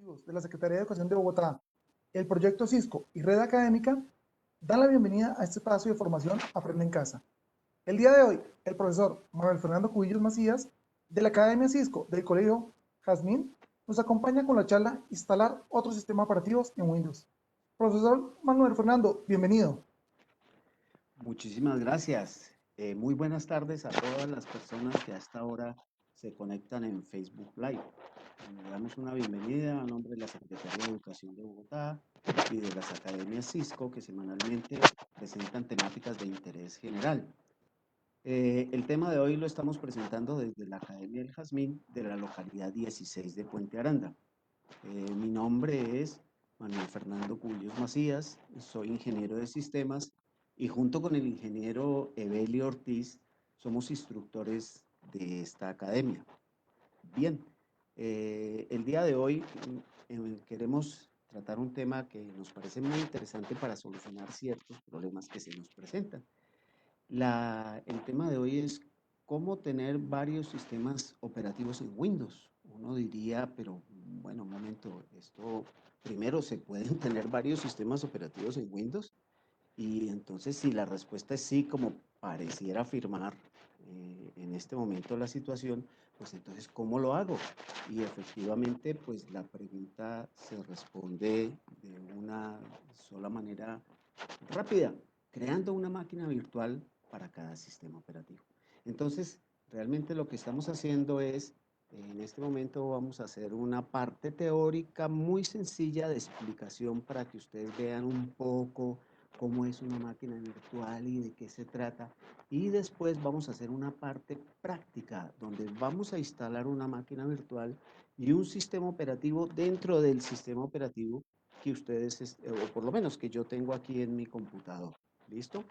educativos de la Secretaría de Educación de Bogotá, el proyecto Cisco y Red Académica dan la bienvenida a este espacio de formación Aprende en Casa. El día de hoy, el profesor Manuel Fernando Cubillos Macías, de la Academia Cisco del Colegio Jazmín, nos acompaña con la charla Instalar otros sistemas operativos en Windows. Profesor Manuel Fernando, bienvenido. Muchísimas gracias. Muy buenas tardes a todas las personas que a esta hora se conectan en Facebook Live. Le damos una bienvenida a nombre de la Secretaría de Educación de Bogotá y de las academias Cisco que semanalmente presentan temáticas de interés general. El tema de hoy lo estamos presentando desde la Academia del Jazmín de la localidad 16 de Puente Aranda. Mi nombre es Manuel Fernando Cubillos Macías, soy ingeniero de sistemas y junto con el ingeniero Evelio Ortiz somos instructores de esta academia. Bien, el día de hoy queremos tratar un tema que nos parece muy interesante para solucionar ciertos problemas que se nos presentan. El tema de hoy es cómo tener varios sistemas operativos en Windows. Uno diría, pero bueno, un momento, esto primero se pueden tener varios sistemas operativos en Windows. Y entonces si la respuesta es sí, como pareciera afirmar en este momento la situación, pues entonces ¿cómo lo hago? Y efectivamente, pues la pregunta se responde de una sola manera rápida, creando una máquina virtual para cada sistema operativo. Entonces, realmente lo que estamos haciendo es, en este momento vamos a hacer una parte teórica muy sencilla de explicación para que ustedes vean un poco cómo es una máquina virtual y de qué se trata. Y después vamos a hacer una parte práctica donde vamos a instalar una máquina virtual y un sistema operativo dentro del sistema operativo que ustedes, o por lo menos que yo tengo aquí en mi computador. ¿Listo?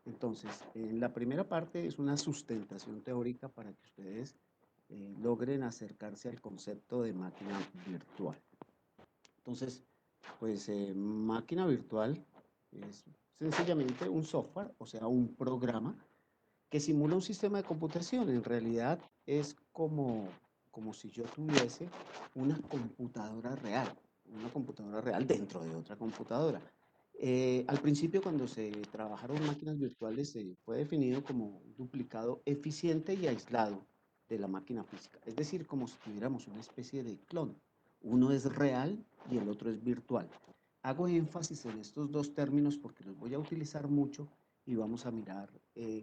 Entonces, en la primera parte es una sustentación teórica para que ustedes logren acercarse al concepto de máquina virtual. Entonces, pues máquina virtual es sencillamente un software, o sea, un programa que simula un sistema de computación. En realidad es como si yo tuviese una computadora real dentro de otra computadora. Al principio, cuando se trabajaron máquinas virtuales, fue definido como un duplicado eficiente y aislado de la máquina física. Es decir, como si tuviéramos una especie de clon. Uno es real y el otro es virtual. Hago énfasis en estos dos términos porque los voy a utilizar mucho y vamos a mirar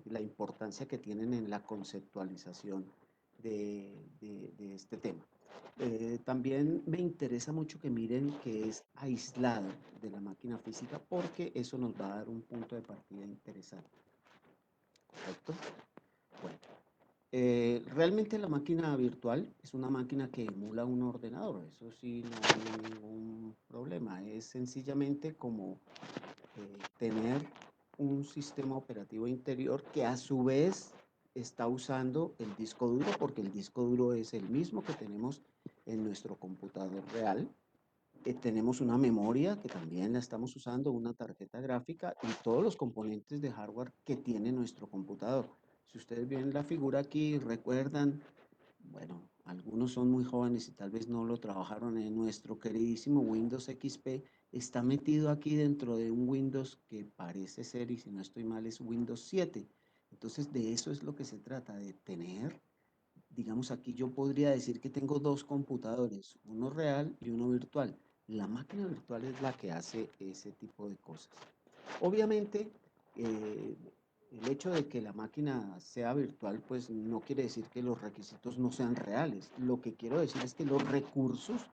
la importancia que tienen en la conceptualización de este tema. También me interesa mucho que miren que es aislado de la máquina física porque eso nos va a dar un punto de partida interesante. ¿Correcto? Bueno, realmente la máquina virtual es una máquina que emula un ordenador, eso sí, no hay ningún problema. Es sencillamente como tener un sistema operativo interior que a su vez está usando el disco duro, porque el disco duro es el mismo que tenemos en nuestro computador real. Tenemos una memoria que también la estamos usando, una tarjeta gráfica y todos los componentes de hardware que tiene nuestro computador. Si ustedes ven la figura aquí, recuerdan, bueno, algunos son muy jóvenes y tal vez no lo trabajaron en nuestro queridísimo Windows XP. Está metido aquí dentro de un Windows que parece ser, y si no estoy mal, es Windows 7. Entonces, de eso es lo que se trata, de tener, digamos, aquí yo podría decir que tengo dos computadores, uno real y uno virtual. La máquina virtual es la que hace ese tipo de cosas. Obviamente, eh, el hecho de que la máquina sea virtual, pues no quiere decir que los requisitos no sean reales. Lo que quiero decir es que los recursos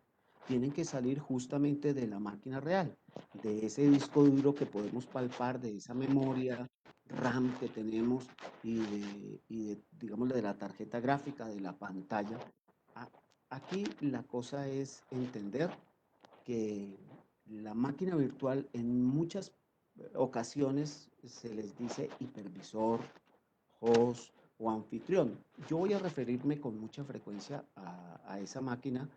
tienen que salir justamente de la máquina real, de ese disco duro que podemos palpar, de esa memoria RAM que tenemos digamos, de la tarjeta gráfica, de la pantalla. Aquí la cosa es entender que la máquina virtual en muchas ocasiones se les dice hipervisor, host o anfitrión. Yo voy a referirme con mucha frecuencia a esa máquina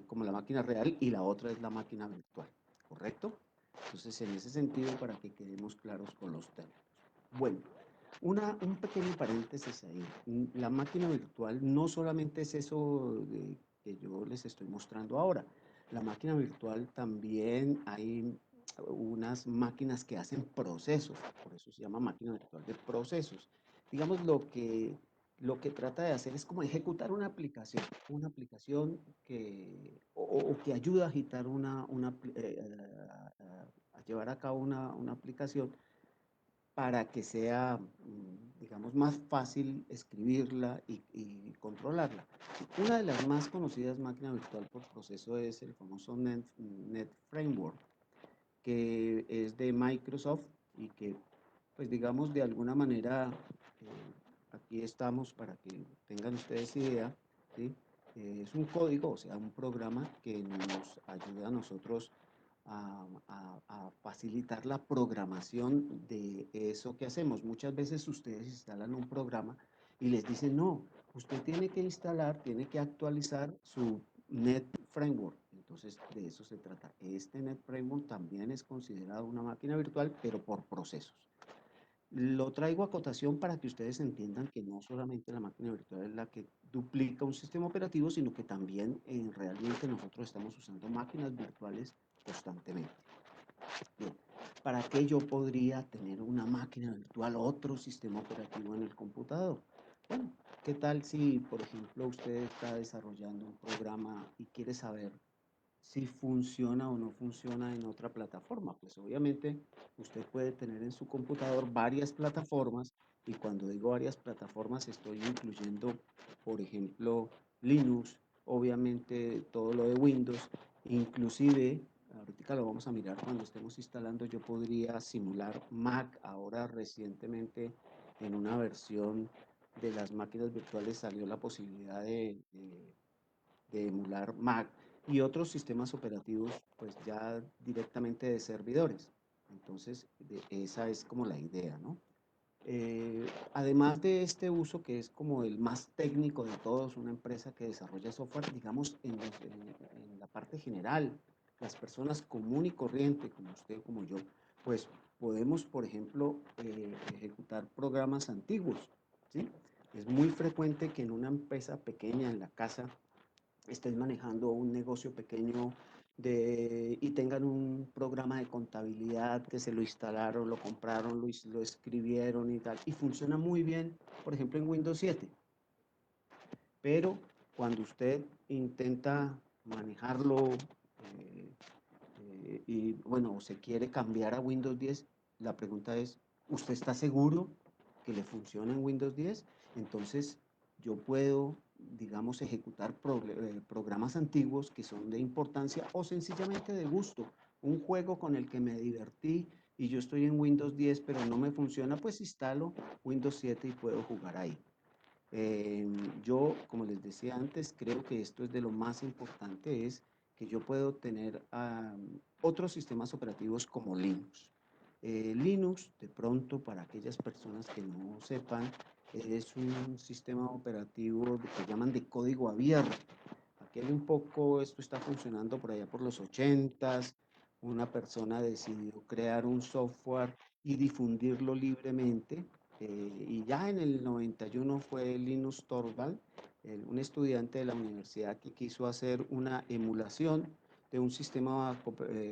como la máquina real y la otra es la máquina virtual, ¿correcto? Entonces, en ese sentido, para que quedemos claros con los términos. Bueno, un pequeño paréntesis ahí. La máquina virtual no solamente es eso que yo les estoy mostrando ahora. la máquina virtual también hay unas máquinas que hacen procesos, por eso se llama máquina virtual de procesos. Digamos, lo que trata de hacer es como ejecutar una aplicación o que ayuda a agitar a llevar a cabo una aplicación para que sea, digamos, más fácil escribirla y controlarla. Una de las más conocidas máquinas virtual por proceso es el famoso Net Framework, que es de Microsoft y que, pues digamos, de alguna manera, aquí estamos para que tengan ustedes idea, ¿sí? Es un código, o sea, un programa que nos ayuda a nosotros a facilitar la programación de eso que hacemos. Muchas veces ustedes instalan un programa y les dicen, no, usted tiene que instalar, tiene que actualizar su Net Framework. Entonces, de eso se trata. Este Net Framework también es considerado una máquina virtual, pero por procesos. Lo traigo a cotación para que ustedes entiendan que no solamente la máquina virtual es la que duplica un sistema operativo, sino que también realmente nosotros estamos usando máquinas virtuales constantemente. Bien, ¿para qué yo podría tener una máquina virtual, otro sistema operativo en el computador? Bueno, ¿qué tal si, por ejemplo, usted está desarrollando un programa y quiere saber si funciona o no funciona en otra plataforma? Pues obviamente usted puede tener en su computador varias plataformas y cuando digo varias plataformas estoy incluyendo, por ejemplo, Linux, obviamente todo lo de Windows, inclusive, ahorita lo vamos a mirar cuando estemos instalando, yo podría simular Mac. Ahora recientemente en una versión de las máquinas virtuales salió la posibilidad de emular Mac y otros sistemas operativos, pues ya directamente de servidores. Entonces, esa es como la idea, ¿no? Además de este uso que es como el más técnico de todos, una empresa que desarrolla software, digamos, en la parte general, las personas común y corriente, como usted o como yo, pues podemos, por ejemplo, ejecutar programas antiguos, ¿sí? Es muy frecuente que en una empresa pequeña, en la casa, estén manejando un negocio pequeño y tengan un programa de contabilidad que se lo instalaron, lo compraron, lo escribieron y tal, y funciona muy bien, por ejemplo, en Windows 7. Pero cuando usted intenta manejarlo y, bueno, se quiere cambiar a Windows 10, la pregunta es, ¿usted está seguro que le funciona en Windows 10? Entonces, yo puedo, digamos, ejecutar programas antiguos que son de importancia o sencillamente de gusto. Un juego con el que me divertí y yo estoy en Windows 10, pero no me funciona, pues instalo Windows 7 y puedo jugar ahí. Yo, como les decía antes, creo que esto es de lo más importante, es que yo puedo tener otros sistemas operativos como Linux. Linux, de pronto, para aquellas personas que no sepan, es un sistema operativo que llaman de código abierto. Aquí hay un poco, esto está funcionando por allá por los 80s, una persona decidió crear un software y difundirlo libremente, y ya en el 91 fue Linus Torvald, un estudiante de la universidad que quiso hacer una emulación de un sistema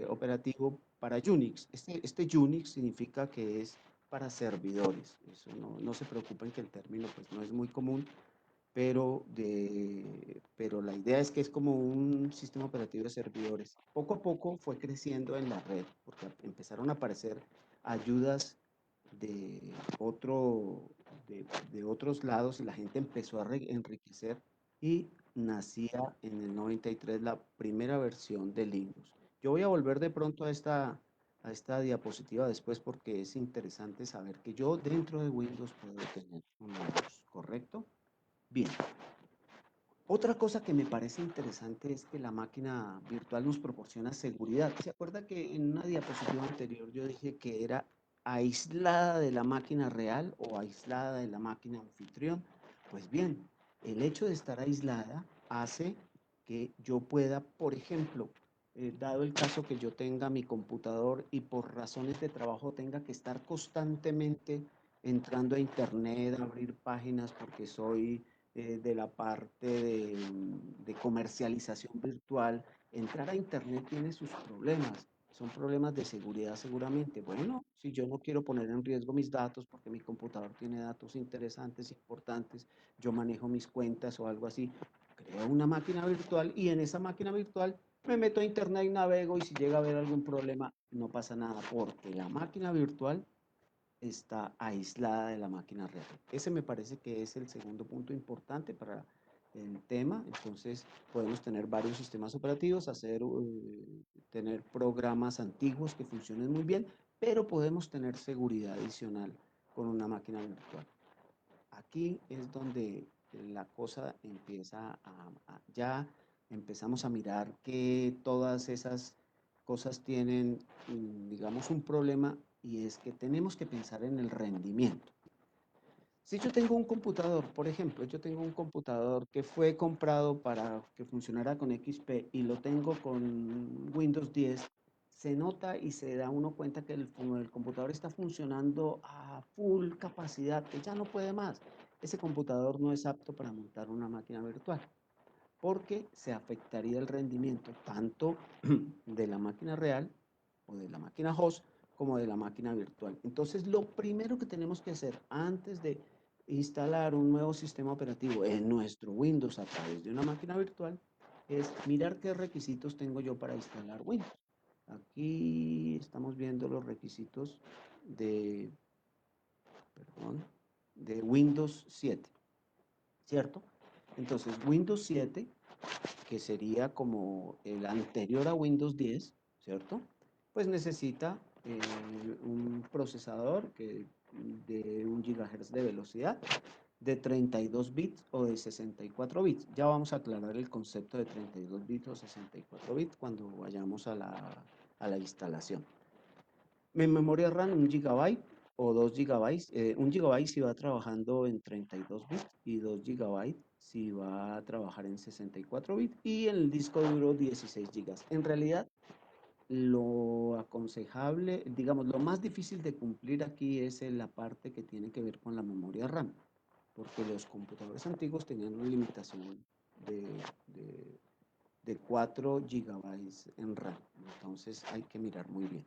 operativo para Unix. Este Unix significa que es para servidores. Eso no se preocupen que el término pues, no es muy común, pero la idea es que es como un sistema operativo de servidores. Poco a poco fue creciendo en la red, porque empezaron a aparecer ayudas de, otro, de otros lados y la gente empezó a enriquecer y nacía en el 93 la primera versión de Linux. Yo voy a volver de pronto a esta diapositiva después porque es interesante saber que yo dentro de Windows puedo tener un Linux, ¿correcto? Bien, otra cosa que me parece interesante es que la máquina virtual nos proporciona seguridad. ¿Se acuerda que en una diapositiva anterior yo dije que era aislada de la máquina real o aislada de la máquina anfitrión? Pues bien, el hecho de estar aislada hace que yo pueda, por ejemplo, dado el caso que yo tenga mi computador y por razones de trabajo tenga que estar constantemente entrando a internet, a abrir páginas porque soy de la parte de comercialización virtual, Entrar a Internet tiene sus problemas, son problemas de seguridad seguramente. Bueno, si yo no quiero poner en riesgo mis datos porque mi computador tiene datos interesantes, importantes, yo manejo mis cuentas o algo así, creo una máquina virtual y en esa máquina virtual me meto a Internet y navego y si llega a haber algún problema, no pasa nada porque la máquina virtual está aislada de la máquina real. Ese me parece que es el segundo punto importante para el tema. Entonces, podemos tener varios sistemas operativos, tener programas antiguos que funcionen muy bien, pero podemos tener seguridad adicional con una máquina virtual. Aquí es donde la cosa empieza ya empezamos a mirar que todas esas cosas tienen, digamos, un problema y es que tenemos que pensar en el rendimiento. Si yo tengo un computador, por ejemplo, yo tengo un computador que fue comprado para que funcionara con XP y lo tengo con Windows 10, se nota y se da uno cuenta que el computador está funcionando a full capacidad, que ya no puede más. Ese computador no es apto para montar una máquina virtual porque se afectaría el rendimiento tanto de la máquina real o de la máquina host como de la máquina virtual. Entonces, lo primero que tenemos que hacer antes de instalar un nuevo sistema operativo en nuestro Windows a través de una máquina virtual es mirar qué requisitos tengo yo para instalar Windows. Aquí estamos viendo los requisitos de, perdón, de Windows 7, ¿cierto? Entonces, Windows 7 que sería como el anterior a Windows 10, ¿cierto? Pues necesita un procesador de 1 GHz de velocidad, de 32 bits o de 64 bits. Ya vamos a aclarar el concepto de 32 bits o 64 bits cuando vayamos a la instalación. Mi memoria RAM 1 GB o 2 GB. 1 GB si va trabajando en 32 bits y 2 GB si va a trabajar en 64 bits y en el disco duro 16 GB. En realidad, lo aconsejable, digamos, lo más difícil de cumplir aquí es la parte que tiene que ver con la memoria RAM, porque los computadores antiguos tenían una limitación de, de, de 4 GB en RAM, entonces hay que mirar muy bien.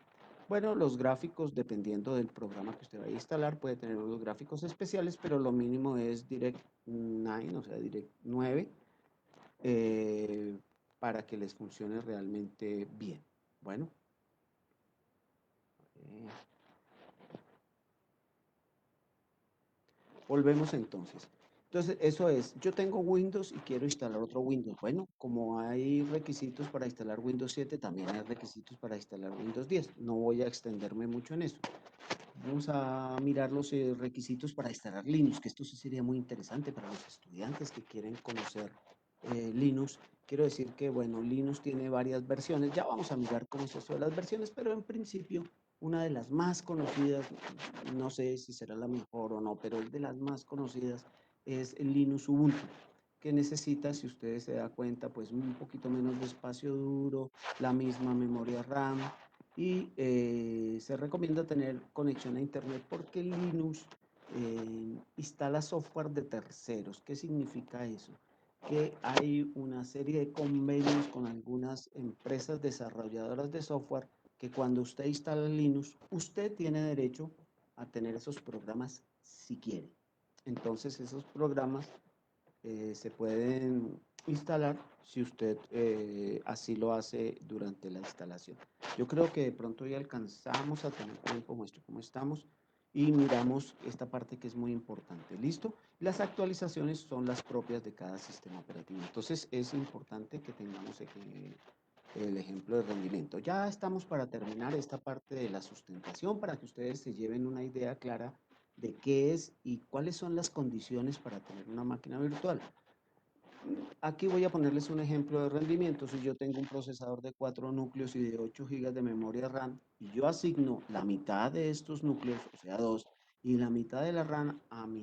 Bueno, los gráficos, dependiendo del programa que usted vaya a instalar, puede tener unos gráficos especiales, pero lo mínimo es Direct 9, o sea, Direct 9, eh, para que les funcione realmente bien. Bueno, eh, volvemos entonces. Entonces, eso es, yo tengo Windows y quiero instalar otro Windows. Bueno, como hay requisitos para instalar Windows 7, también hay requisitos para instalar Windows 10. No voy a extenderme mucho en eso. Vamos a mirar los requisitos para instalar Linux, que esto sí sería muy interesante para los estudiantes que quieren conocer Linux. Quiero decir que, bueno, Linux tiene varias versiones. Ya vamos a mirar cómo es eso de las versiones, pero en principio una de las más conocidas, no sé si será la mejor o no, pero es de las más conocidas, es el Linux Ubuntu, que necesita, si ustedes se dan cuenta, pues un poquito menos de espacio duro, la misma memoria RAM, y se recomienda tener conexión a Internet porque Linux instala software de terceros. ¿Qué significa eso? Que hay una serie de convenios con algunas empresas desarrolladoras de software que cuando usted instala Linux, usted tiene derecho a tener esos programas si quiere. Entonces esos programas se pueden instalar si usted así lo hace durante la instalación. Yo creo que de pronto ya alcanzamos a tener tiempo, muestro cómo estamos y miramos esta parte que es muy importante. ¿Listo? Las actualizaciones son las propias de cada sistema operativo. Entonces es importante que tengamos el ejemplo de rendimiento. Ya estamos para terminar esta parte de la sustentación para que ustedes se lleven una idea clara de qué es y cuáles son las condiciones para tener una máquina virtual. Aquí voy a ponerles un ejemplo de rendimiento. Si yo tengo un procesador de 4 núcleos y de 8 GB de memoria RAM y yo asigno la mitad de estos núcleos, o sea 2, y la mitad de la RAM a mi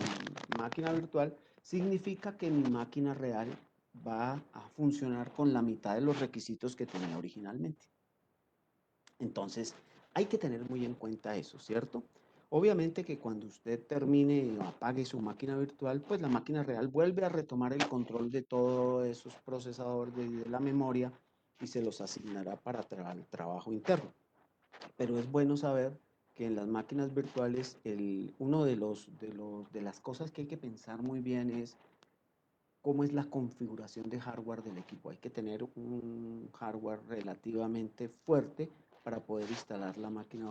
máquina virtual, significa que mi máquina real va a funcionar con la mitad de los requisitos que tenía originalmente. Entonces, hay que tener muy en cuenta eso, ¿cierto? Obviamente que cuando usted termine o apague su máquina virtual, pues la máquina real vuelve a retomar el control de todos esos procesadores de la memoria y se los asignará para el trabajo interno. Pero es bueno saber que en las máquinas virtuales, uno de las cosas que hay que pensar muy bien es cómo es la configuración de hardware del equipo. Hay que tener un hardware relativamente fuerte para poder instalar la máquina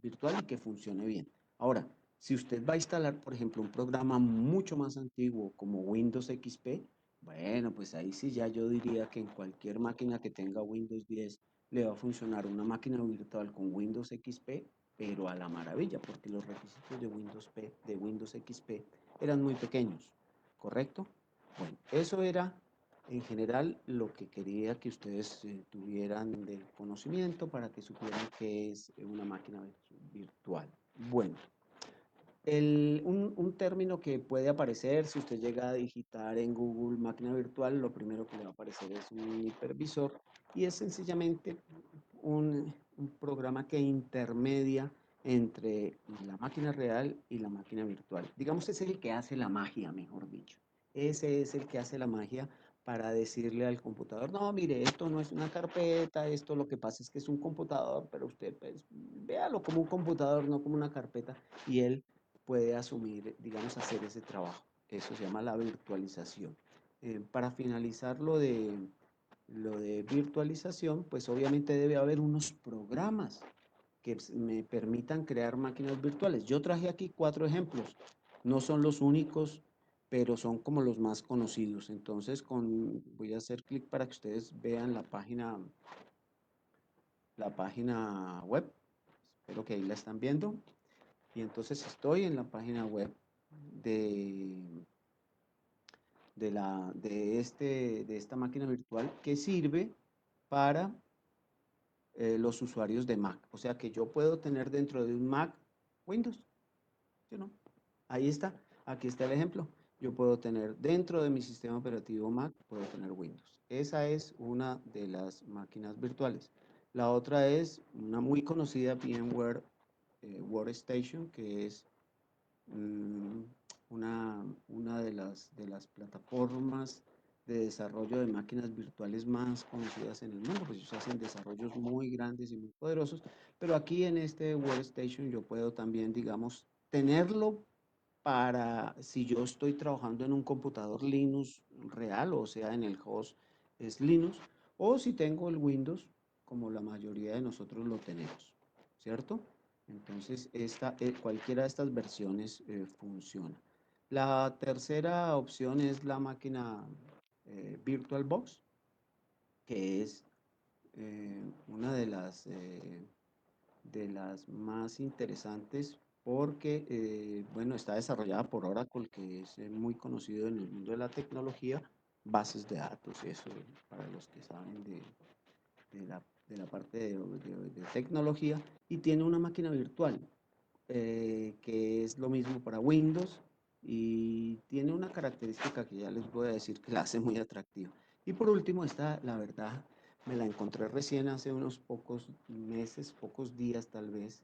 virtual y que funcione bien. Ahora, si usted va a instalar, por ejemplo, un programa mucho más antiguo como Windows XP, bueno, pues ahí sí ya yo diría que en cualquier máquina que tenga Windows 10 le va a funcionar una máquina virtual con Windows XP, pero a la maravilla, porque los requisitos de Windows XP eran muy pequeños. ¿Correcto? Bueno, eso era en general lo que quería que ustedes tuvieran del conocimiento para que supieran qué es una máquina virtual. Bueno, un término que puede aparecer si usted llega a digitar en Google máquina virtual, lo primero que le va a aparecer es un hipervisor y es sencillamente un programa que intermedia entre la máquina real y la máquina virtual. Digamos, es el que hace la magia, mejor dicho. Ese es el que hace la magia para decirle al computador, no, mire, esto no es una carpeta, esto lo que pasa es que es un computador, pero usted pues véalo como un computador, no como una carpeta, y él puede asumir, digamos, hacer ese trabajo. Eso se llama la virtualización. Para finalizar lo de virtualización, pues obviamente debe haber unos programas que me permitan crear máquinas virtuales. Yo traje aquí 4 ejemplos. No son los únicos, pero son como los más conocidos. Entonces, voy a hacer clic para que ustedes vean la página web. Espero que ahí la están viendo. Y entonces estoy en la página web de, de esta máquina virtual que sirve para los usuarios de Mac. O sea que yo puedo tener dentro de un Mac Windows. ¿Sí o no? Ahí está. Aquí está el ejemplo. Yo puedo tener dentro de mi sistema operativo Mac, puedo tener Windows. Esa es una de las máquinas virtuales. La otra es una muy conocida VMware Workstation, que es mm, una de las plataformas de desarrollo de máquinas virtuales más conocidas en el mundo, pues ellos hacen desarrollos muy grandes y muy poderosos, pero aquí en este Workstation yo puedo también, digamos, tenerlo para si yo estoy trabajando en un computador Linux real, o sea, en el host es Linux, o si tengo el Windows, como la mayoría de nosotros lo tenemos, ¿cierto? Entonces, cualquiera de estas versiones funciona. La tercera opción es la máquina VirtualBox, que es una de las más interesantes porque, bueno, está desarrollada por Oracle, que es muy conocido en el mundo de la tecnología, bases de datos, eso para los que saben de la parte de tecnología, y tiene una máquina virtual, que es lo mismo para Windows, y tiene una característica que ya les voy a decir que la hace muy atractiva. Y por último, esta, la verdad, me la encontré recién hace unos pocos meses, pocos días tal vez,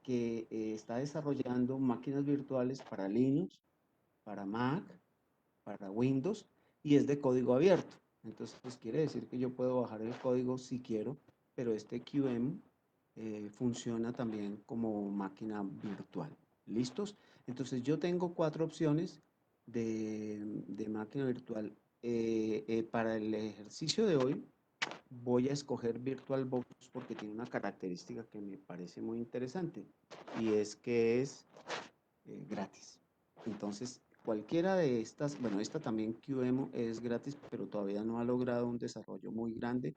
que está desarrollando máquinas virtuales para Linux, para Mac, para Windows, y es de código abierto. Entonces, pues quiere decir que yo puedo bajar el código si quiero, pero este QM funciona también como máquina virtual. ¿Listos? Entonces, yo tengo 4 opciones de máquina virtual. Para el ejercicio de hoy, voy a escoger VirtualBox porque tiene una característica que me parece muy interesante y es que es gratis. Entonces, cualquiera de estas, bueno, esta también QEMU es gratis, pero todavía no ha logrado un desarrollo muy grande.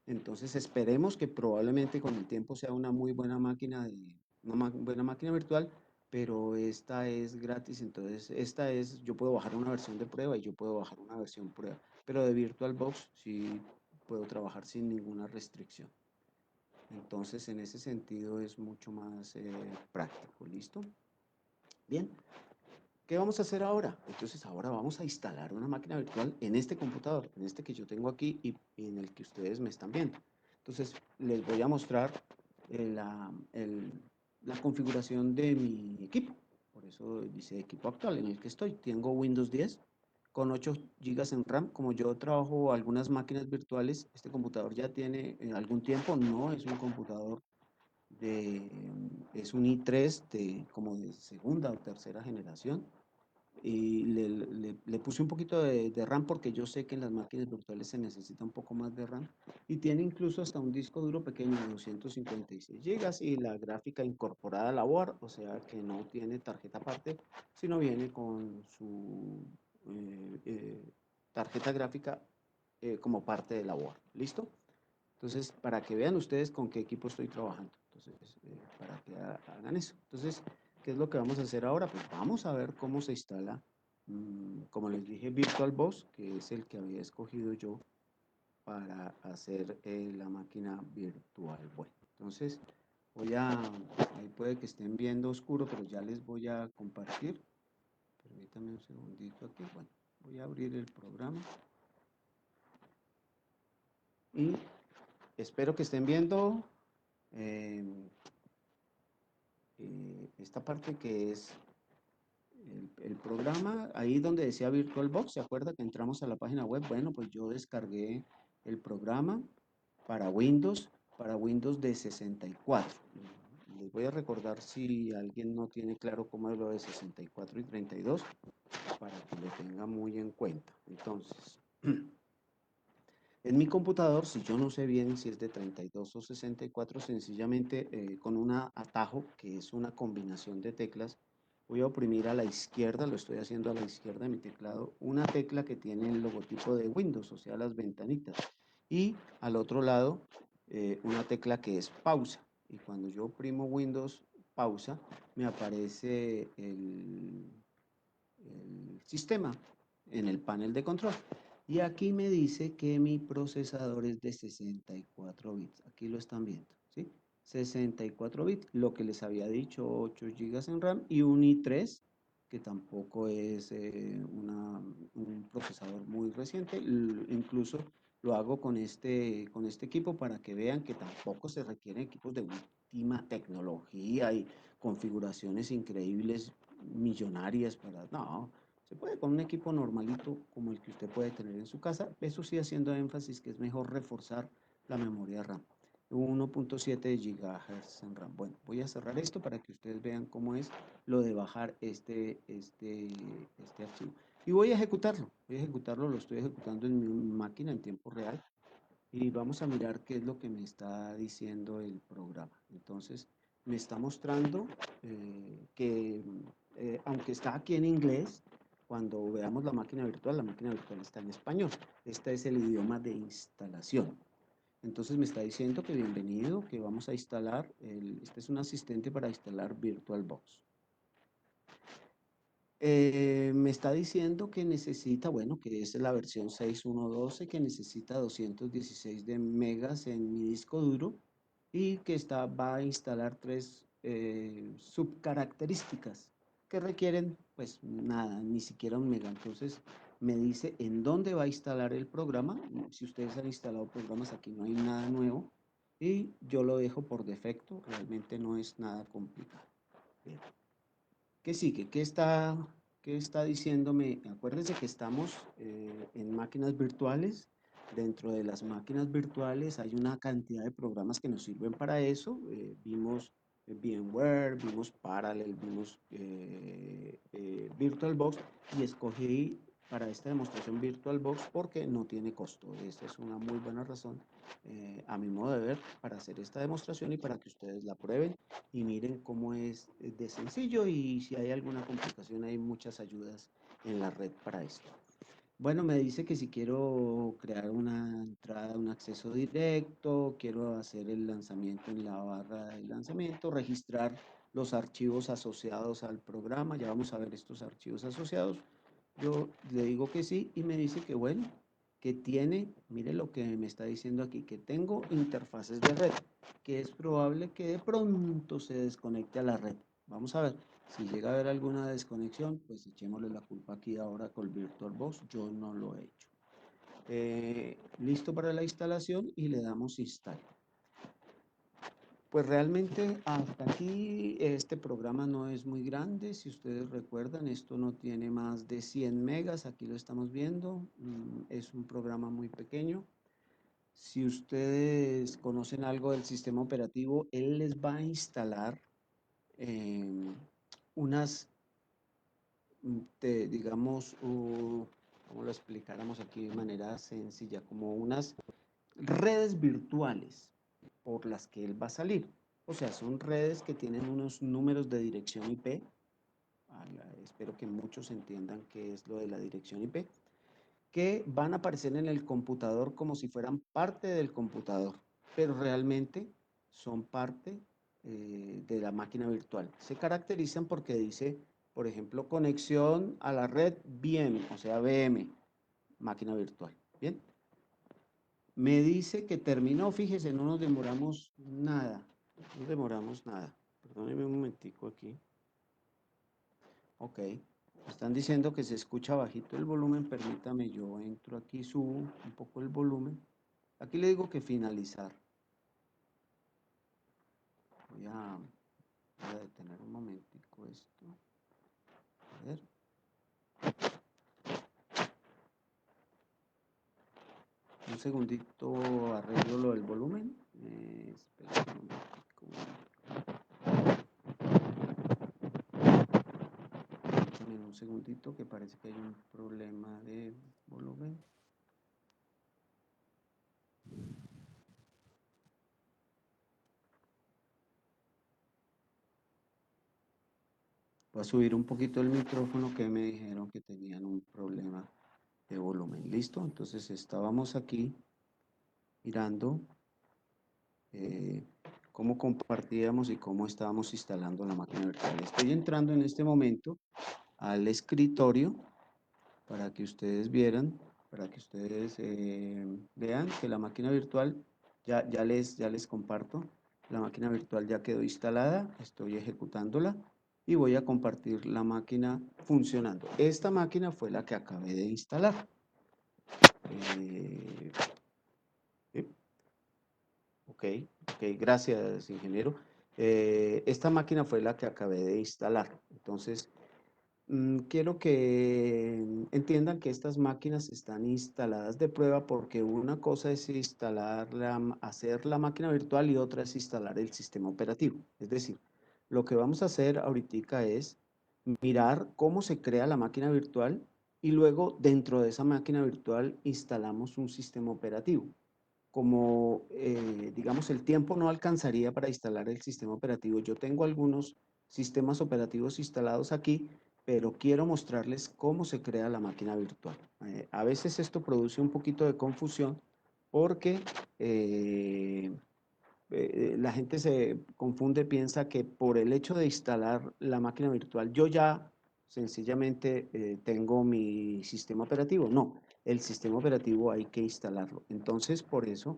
Entonces, esperemos que probablemente con el tiempo sea una muy buena máquina buena máquina virtual, pero esta es gratis, entonces esta es, yo puedo bajar una versión de prueba y yo puedo bajar una versión prueba, pero de VirtualBox sí puedo trabajar sin ninguna restricción. Entonces, en ese sentido es mucho más práctico, ¿listo? Bien, ¿qué vamos a hacer ahora? Entonces ahora vamos a instalar una máquina virtual en este computador, en este que yo tengo aquí y en el que ustedes me están viendo. Entonces les voy a mostrar la configuración de mi equipo. Por eso dice equipo actual en el que estoy. Tengo Windows 10 con 8 gigas en RAM. Como yo trabajo algunas máquinas virtuales, este computador ya tiene algún tiempo, no es un computador es un i3 como de segunda o tercera generación. Y le puse un poquito de RAM porque yo sé que en las máquinas virtuales se necesita un poco más de RAM. Y tiene incluso hasta un disco duro pequeño de 256 gigas y la gráfica incorporada a la board, o sea que no tiene tarjeta aparte, sino viene con su tarjeta gráfica como parte de la board. ¿Listo? Entonces, para que vean ustedes con qué equipo estoy trabajando. Entonces, para que hagan eso. Entonces, ¿qué es lo que vamos a hacer ahora? Pues vamos a ver cómo se instala, como les dije, VirtualBox, que es el que había escogido yo para hacer la máquina virtual. Bueno, entonces ahí puede que estén viendo oscuro, pero ya les voy a compartir. Permítanme un segundito aquí. Bueno, voy a abrir el programa y espero que estén viendo esta parte que es el programa, ahí donde decía VirtualBox, ¿se acuerda que entramos a la página web? Bueno, pues yo descargué el programa para Windows de 64. Les voy a recordar si alguien no tiene claro cómo es lo de 64 y 32, para que lo tenga muy en cuenta. Entonces, en mi computador, si yo no sé bien si es de 32 o 64, sencillamente con un atajo, que es una combinación de teclas, voy a oprimir a la izquierda, lo estoy haciendo a la izquierda de mi teclado, una tecla que tiene el logotipo de Windows, o sea, las ventanitas. Y al otro lado, una tecla que es pausa. Y cuando yo oprimo Windows pausa, me aparece el sistema en el panel de control. Y aquí me dice que mi procesador es de 64 bits. Aquí lo están viendo, ¿sí? 64 bits, lo que les había dicho, 8 gigas en RAM y un i3, que tampoco es un procesador muy reciente. Incluso lo hago con este equipo para que vean que tampoco se requieren equipos de última tecnología y configuraciones increíbles, millonarias para... No, se puede con un equipo normalito como el que usted puede tener en su casa, eso sí haciendo énfasis que es mejor reforzar la memoria RAM. 1.7 GHz en RAM. Bueno, voy a cerrar esto para que ustedes vean cómo es lo de bajar este archivo. Y voy a ejecutarlo, lo estoy ejecutando en mi máquina en tiempo real. Y vamos a mirar qué es lo que me está diciendo el programa. Entonces, me está mostrando que, aunque está aquí en inglés, cuando veamos la máquina virtual está en español. Este es el idioma de instalación. Entonces me está diciendo que bienvenido, que vamos a instalar, este es un asistente para instalar VirtualBox. Me está diciendo que necesita, bueno, que es la versión 6.1.12, que necesita 216 de megas en mi disco duro y que va a instalar 3 subcaracterísticas que requieren, pues nada, ni siquiera un mega. Entonces me dice en dónde va a instalar el programa. Si ustedes han instalado programas, aquí no hay nada nuevo y yo lo dejo por defecto, realmente no es nada complicado. Bien. ¿Qué sigue? ¿Qué está diciéndome? Acuérdense que estamos en máquinas virtuales. Dentro de las máquinas virtuales hay una cantidad de programas que nos sirven para eso. Vimos VMware, vimos Parallel, vimos VirtualBox y escogí para esta demostración VirtualBox porque no tiene costo. Esta es una muy buena razón, a mi modo de ver, para hacer esta demostración y para que ustedes la prueben y miren cómo es de sencillo y si hay alguna complicación hay muchas ayudas en la red para esto. Bueno, me dice que si quiero crear una entrada, un acceso directo, quiero hacer el lanzamiento en la barra de lanzamiento, registrar los archivos asociados al programa, ya vamos a ver estos archivos asociados. Yo le digo que sí y me dice que bueno, que tiene, mire lo que me está diciendo aquí, que tengo interfaces de red, que es probable que de pronto se desconecte a la red. Vamos a ver, si llega a haber alguna desconexión, pues echémosle la culpa aquí ahora con VirtualBox, yo no lo he hecho. Listo para la instalación y le damos install. Pues realmente hasta aquí este programa no es muy grande. Si ustedes recuerdan, esto no tiene más de 100 megas. Aquí lo estamos viendo. Es un programa muy pequeño. Si ustedes conocen algo del sistema operativo, él les va a instalar em, unas, digamos, ¿cómo lo explicáramos aquí de manera sencilla? Como unas redes virtuales por las que él va a salir. O sea, son redes que tienen unos números de dirección IP. Espero que muchos entiendan qué es lo de la dirección IP, que van a aparecer en el computador como si fueran parte del computador, pero realmente son parte de la máquina virtual. Se caracterizan porque dice, por ejemplo, conexión a la red VM, o sea, VM, máquina virtual. Bien. Me dice que terminó, fíjese, no nos demoramos nada, no nos demoramos nada. Perdóneme un momentico aquí. Ok, están diciendo que se escucha bajito el volumen, permítame, yo entro aquí, subo un poco el volumen. Aquí le digo que finalizar. Voy a detener un momentico esto. A ver. Un segundito, arreglo lo del volumen. Espera un momentico. Un segundito que parece que hay un problema de volumen. Voy a subir un poquito el micrófono que me dijeron que tenían un problema de volumen. ¿Listo? Entonces estábamos aquí mirando cómo compartíamos y cómo estábamos instalando la máquina virtual. Estoy entrando en este momento al escritorio para que ustedes vieran, para que ustedes vean que la máquina virtual, ya les comparto, la máquina virtual ya quedó instalada, estoy ejecutándola y voy a compartir la máquina funcionando. Esta máquina fue la que acabé de instalar. Ok, gracias, ingeniero. Esta máquina fue la que acabé de instalar. Entonces, quiero que entiendan que estas máquinas están instaladas de prueba porque una cosa es hacer la máquina virtual y otra es instalar el sistema operativo. Es decir, lo que vamos a hacer ahorita es mirar cómo se crea la máquina virtual y luego dentro de esa máquina virtual instalamos un sistema operativo. Como, digamos, el tiempo no alcanzaría para instalar el sistema operativo, yo tengo algunos sistemas operativos instalados aquí, pero quiero mostrarles cómo se crea la máquina virtual. A veces esto produce un poquito de confusión porque la gente se confunde, piensa que por el hecho de instalar la máquina virtual, yo ya sencillamente tengo mi sistema operativo. No, el sistema operativo hay que instalarlo. Entonces, por eso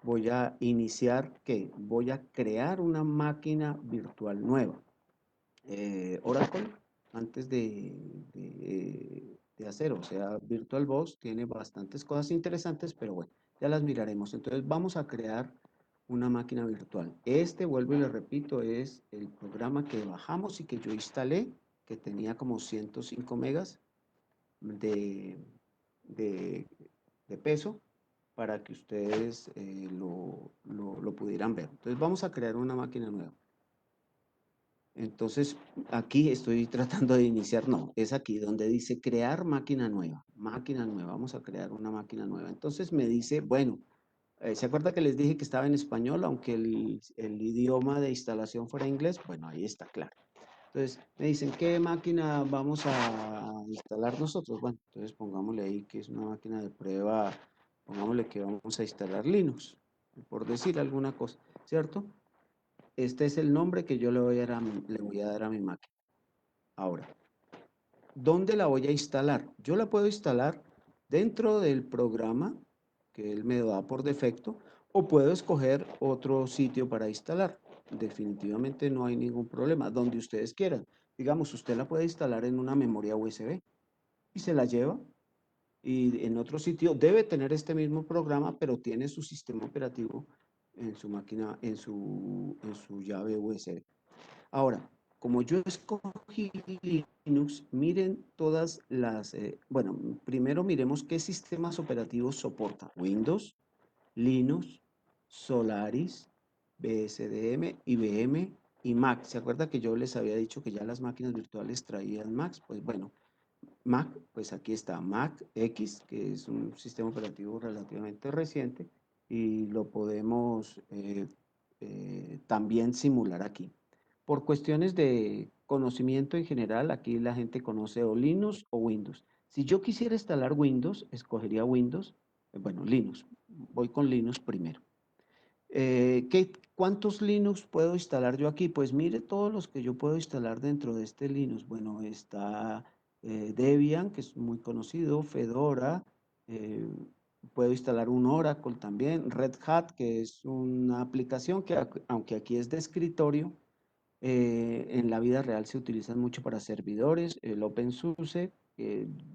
voy a iniciar, ¿qué? Voy a crear una máquina virtual nueva. Oracle, antes de hacer, o sea, VirtualBox tiene bastantes cosas interesantes, pero bueno, ya las miraremos. Entonces vamos a crear una máquina virtual. Este, vuelvo y le repito, es el programa que bajamos y que yo instalé, que tenía como 105 megas de, de, de peso para que ustedes lo pudieran ver. Entonces vamos a crear una máquina nueva. Entonces, aquí estoy tratando de iniciar, no, es aquí donde dice crear máquina nueva, vamos a crear una máquina nueva. Entonces me dice, bueno, ¿se acuerda que les dije que estaba en español, aunque el idioma de instalación fuera inglés? Bueno, ahí está claro. Entonces me dicen, ¿qué máquina vamos a instalar nosotros? Bueno, entonces pongámosle ahí que es una máquina de prueba, pongámosle que vamos a instalar Linux, por decir alguna cosa, ¿cierto? Este es el nombre que yo le voy a dar a mi máquina. Ahora, ¿dónde la voy a instalar? Yo la puedo instalar dentro del programa que él me da por defecto o puedo escoger otro sitio para instalar. Definitivamente no hay ningún problema, donde ustedes quieran. Digamos, usted la puede instalar en una memoria USB y se la lleva y en otro sitio debe tener este mismo programa, pero tiene su sistema operativo en su máquina, en su llave USB. Ahora, como yo escogí Linux, miren todas las, bueno, primero miremos qué sistemas operativos soporta. Windows, Linux, Solaris, BSDM, IBM y Mac. ¿Se acuerda que yo les había dicho que ya las máquinas virtuales traían Macs? Pues bueno, Mac, pues aquí está Mac X, que es un sistema operativo relativamente reciente y lo podemos también simular aquí. Por cuestiones de conocimiento en general, aquí la gente conoce o Linux o Windows. Si yo quisiera instalar Windows, escogería Windows, bueno, Linux. Voy con Linux primero. ¿Cuántos Linux puedo instalar yo aquí? Pues mire todos los que yo puedo instalar dentro de este Linux. Bueno, está Debian, que es muy conocido, Fedora, eh, puedo instalar un Oracle también, Red Hat, que es una aplicación que aunque aquí es de escritorio, en la vida real se utilizan mucho para servidores, el OpenSUSE,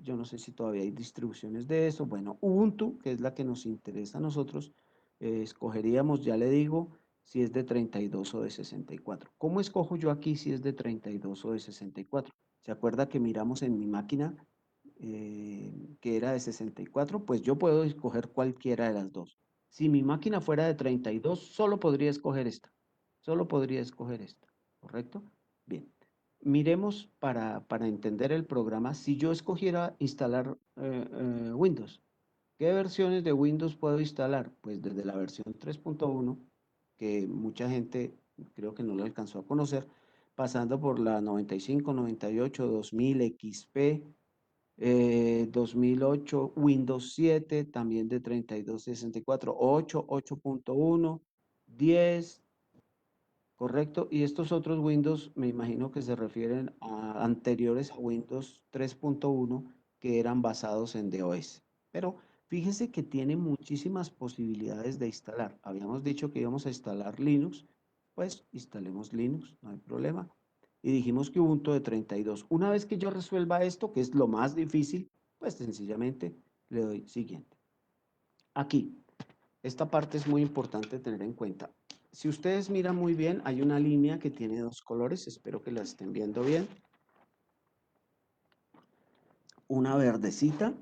yo no sé si todavía hay distribuciones de eso. Bueno, Ubuntu, que es la que nos interesa a nosotros, escogeríamos, ya le digo, si es de 32 o de 64. ¿Cómo escojo yo aquí si es de 32 o de 64? ¿Se acuerda que miramos en mi máquina que era de 64? Pues yo puedo escoger cualquiera de las dos. Si mi máquina fuera de 32, solo podría escoger esta. Solo podría escoger esta. ¿Correcto? Bien. Miremos para entender el programa. Si yo escogiera instalar Windows, ¿qué versiones de Windows puedo instalar? Pues desde la versión 3.1, que mucha gente creo que no lo alcanzó a conocer, pasando por la 95, 98, 2000, XP, 2008, Windows 7, también de 32, 64, 8, 8.1, 10, correcto. Y estos otros Windows me imagino que se refieren a anteriores a Windows 3.1 que eran basados en DOS. Pero fíjese que tiene muchísimas posibilidades de instalar. Habíamos dicho que íbamos a instalar Linux, pues instalemos Linux, no hay problema. Y dijimos que Ubuntu de 32. Una vez que yo resuelva esto, que es lo más difícil, pues sencillamente le doy siguiente. Aquí, esta parte es muy importante tener en cuenta. Si ustedes miran muy bien, hay una línea que tiene dos colores, espero que la estén viendo bien. Una verdecita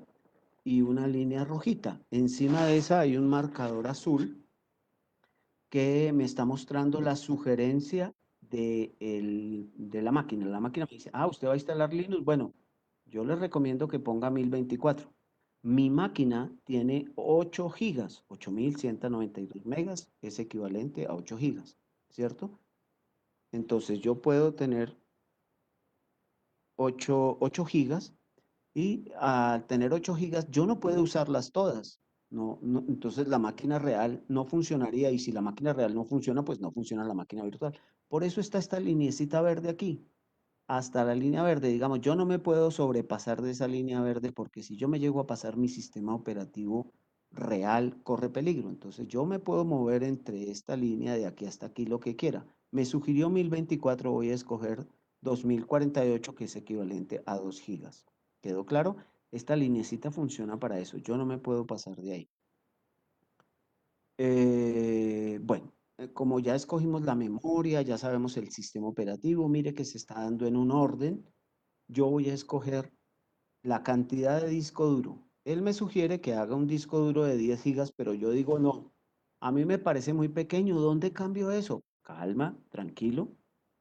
y una línea rojita. Encima de esa hay un marcador azul que me está mostrando la sugerencia de la máquina. La máquina me dice, usted va a instalar Linux. Bueno, yo les recomiendo que ponga 1024. Mi máquina tiene 8 gigas, 8192 megas, es equivalente a 8 gigas, ¿cierto? Entonces yo puedo tener 8 gigas y al tener 8 gigas yo no puedo usarlas todas. No, entonces la máquina real no funcionaría y si la máquina real no funciona, pues no funciona la máquina virtual. Por eso está esta lineecita verde aquí. Hasta la línea verde, digamos, yo no me puedo sobrepasar de esa línea verde porque si yo me llego a pasar mi sistema operativo real, corre peligro. Entonces yo me puedo mover entre esta línea de aquí hasta aquí lo que quiera. Me sugirió 1024, voy a escoger 2048, que es equivalente a 2 gigas. ¿Quedó claro? Esta linecita funciona para eso. Yo no me puedo pasar de ahí. Bueno, como ya escogimos la memoria, ya sabemos el sistema operativo, mire que se está dando en un orden. Yo voy a escoger la cantidad de disco duro. Él me sugiere que haga un disco duro de 10 gigas, pero yo digo no. A mí me parece muy pequeño. ¿Dónde cambio eso? Calma, tranquilo.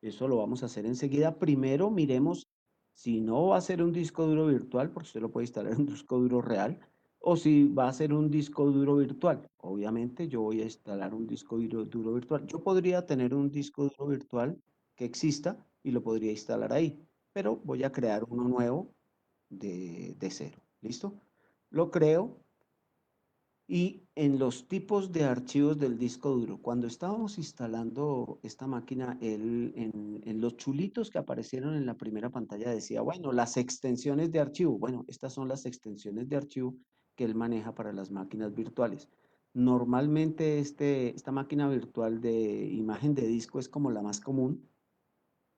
Eso lo vamos a hacer enseguida. Primero miremos si no va a ser un disco duro virtual, porque usted lo puede instalar en un disco duro real, o si va a ser un disco duro virtual. Obviamente yo voy a instalar un disco duro virtual. Yo podría tener un disco duro virtual que exista y lo podría instalar ahí, pero voy a crear uno nuevo de cero. ¿Listo? Lo creo y en los tipos de archivos del disco duro, cuando estábamos instalando esta máquina, en los chulitos que aparecieron en la primera pantalla decía, bueno, las extensiones de archivo. Bueno, estas son las extensiones de archivo que él maneja para las máquinas virtuales. Normalmente esta máquina virtual de imagen de disco es como la más común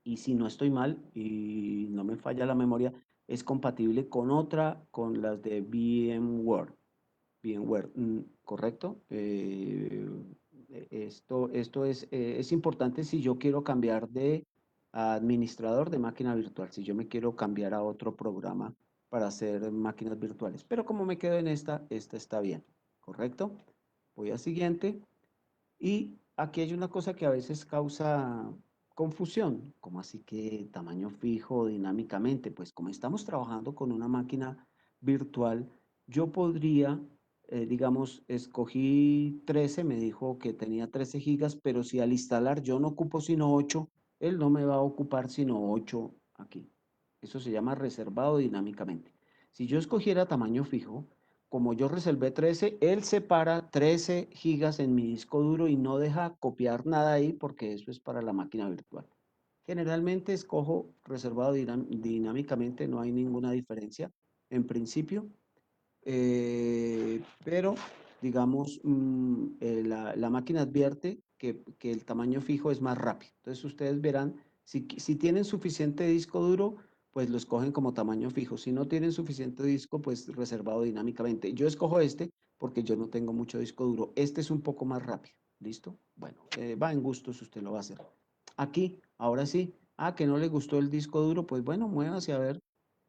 y si no estoy mal y no me falla la memoria, es compatible con otra, con las de VMware. VMware, ¿correcto? Esto es importante si yo quiero cambiar de administrador de máquina virtual, si yo me quiero cambiar a otro programa para hacer máquinas virtuales. Pero como me quedo en esta está bien, ¿correcto? Voy a siguiente. Y aquí hay una cosa que a veces causa confusión, como así que tamaño fijo dinámicamente, pues como estamos trabajando con una máquina virtual, yo podría, digamos, escogí 13, me dijo que tenía 13 gigas, pero si al instalar yo no ocupo sino 8, él no me va a ocupar sino 8 aquí. Eso se llama reservado dinámicamente. Si yo escogiera tamaño fijo, como yo reservé 13, él separa 13 gigas en mi disco duro y no deja copiar nada ahí porque eso es para la máquina virtual. Generalmente escojo reservado dinámicamente, no hay ninguna diferencia en principio, pero digamos, la máquina advierte que el tamaño fijo es más rápido. Entonces ustedes verán, si tienen suficiente disco duro, pues lo escogen como tamaño fijo. Si no tienen suficiente disco, pues reservado dinámicamente. Yo escojo este porque yo no tengo mucho disco duro. Este es un poco más rápido. ¿Listo? Bueno, va en gusto si usted lo va a hacer. Aquí, ahora sí. Que no le gustó el disco duro, pues bueno, muévase a ver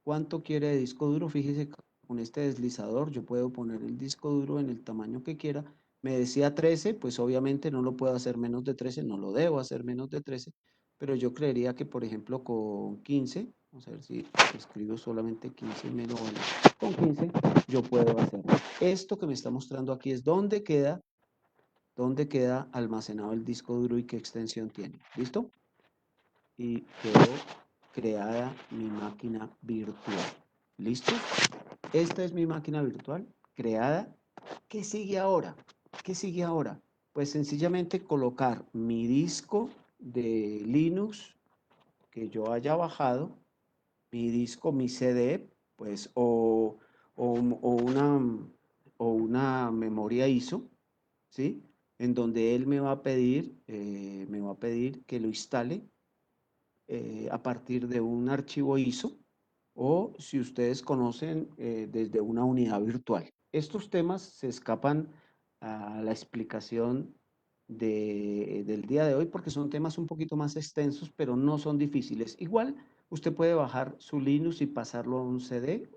cuánto quiere de disco duro. Fíjese con este deslizador yo puedo poner el disco duro en el tamaño que quiera. Me decía 13, pues obviamente no lo puedo hacer menos de 13, no lo debo hacer menos de 13, pero yo creería que por ejemplo con 15, vamos a ver si escribo solamente 15 menos, bueno, con 15 yo puedo hacerlo. Esto que me está mostrando aquí es dónde queda almacenado el disco duro y qué extensión tiene. ¿Listo? Y quedó creada mi máquina virtual. ¿Listo? Esta es mi máquina virtual creada. ¿Qué sigue ahora? ¿Qué sigue ahora? Pues sencillamente colocar mi disco de Linux que yo haya bajado, mi disco, mi CD, pues, o una memoria ISO, ¿sí? En donde él me va a pedir que lo instale a partir de un archivo ISO o si ustedes conocen desde una unidad virtual. Estos temas se escapan a la explicación del día de hoy porque son temas un poquito más extensos, pero no son difíciles. Igual usted puede bajar su Linux y pasarlo a un CD